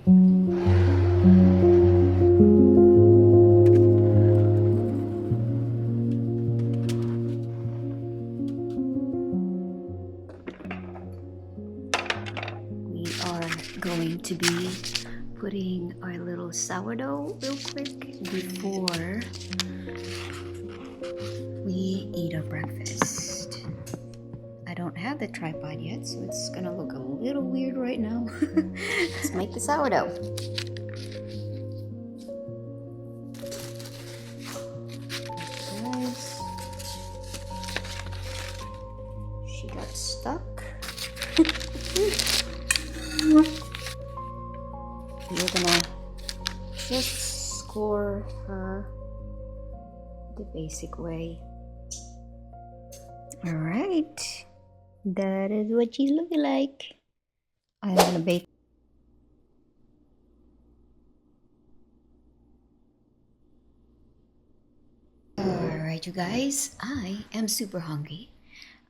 We are going to be putting our little sourdough real quick before we eat our breakfast. I don't have the tripod yet, so it's gonna look a little weird right now. Let's make the sourdough. Guys, she got stuck. We're gonna just score her the basic way. All right, that is what she's looking like. I'm gonna bake. All right, you guys, I am super hungry.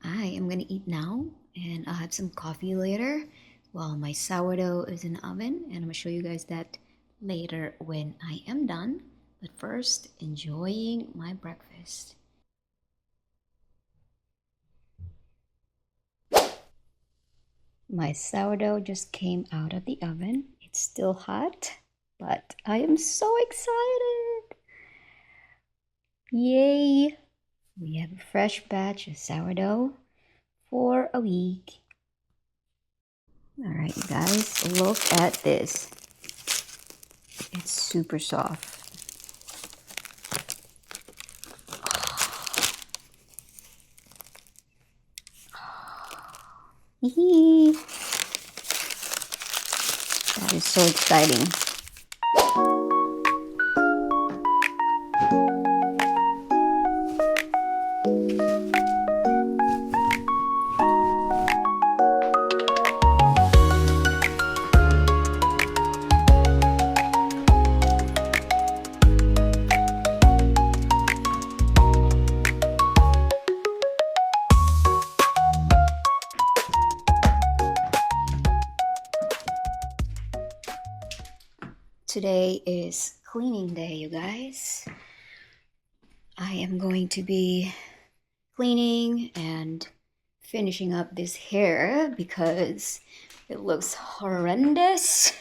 I am gonna eat now, and I'll have some coffee later while my sourdough is in the oven, and I'm gonna show you guys that later when I am done. But first, enjoying my breakfast. My sourdough just came out of the oven. It's still hot, but I am so excited. Yay! We have a fresh batch of sourdough for a week. All right, you guys, look at this. It's super soft. Yee. That is so exciting. Today is cleaning day, you guys. I am going to be cleaning and finishing up this hair because it looks horrendous.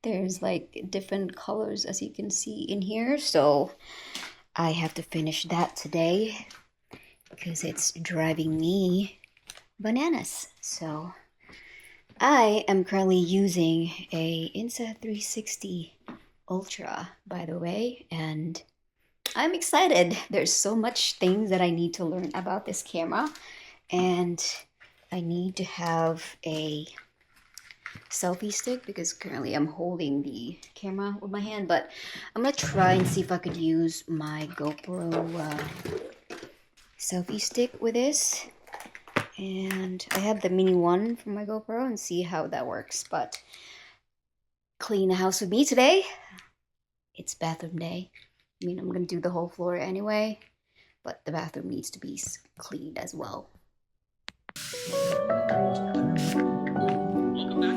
There's like different colors as you can see in here, so I have to finish that today because it's driving me bananas. So I am currently using a Insta360 Ultra, by the way, and I'm excited. There's so much things that I need to learn about this camera, and I need to have a selfie stick because currently I'm holding the camera with my hand, but I'm gonna try and see if I could use my GoPro selfie stick with this. And I have the mini one from my GoPro and see how that works. But clean the house with me today. It's bathroom day. I mean, I'm gonna do the whole floor anyway, but the bathroom needs to be cleaned as well. Welcome back to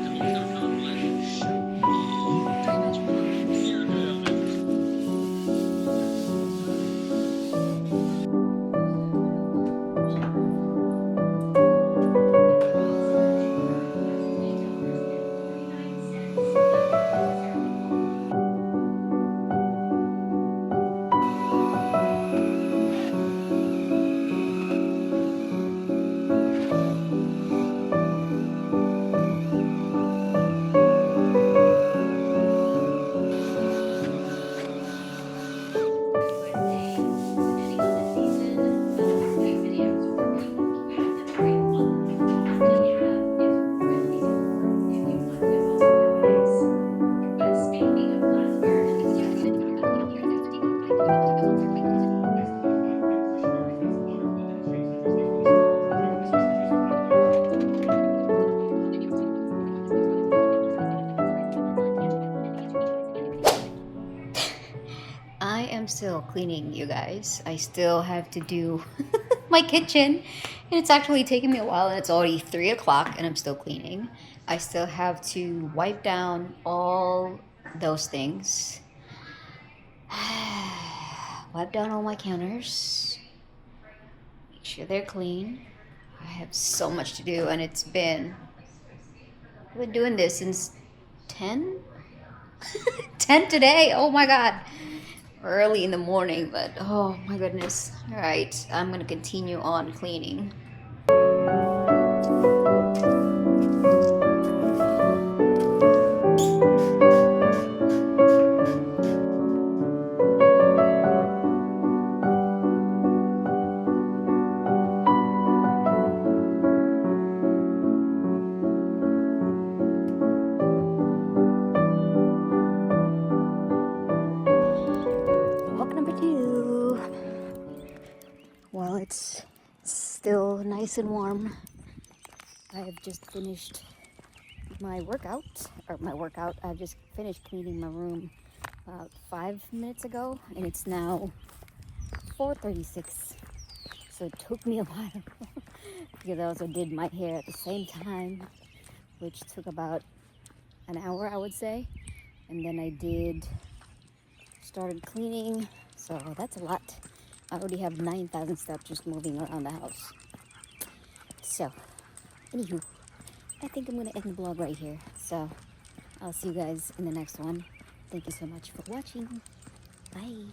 still cleaning, you guys. I still have to do my kitchen, and it's actually taking me a while, and it's already 3 o'clock and I'm still cleaning. I still have to wipe down all those things. Wipe down all my counters. Make sure they're clean. I have so much to do, and I've been doing this since 10? 10 today. Oh my god. Early in the morning, but oh my goodness. All right, I'm going to continue on cleaning. Walk number 2. While it's still nice and warm, I have just finished my workout. I've just finished cleaning my room about 5 minutes ago, and it's now 4:36. So it took me a while because I also did my hair at the same time, which took about an hour, I would say. And then I started cleaning, so that's a lot. I already have 9,000 steps just moving around the house. So, anywho, I think I'm gonna end the vlog right here. So, I'll see you guys in the next one. Thank you so much for watching. Bye.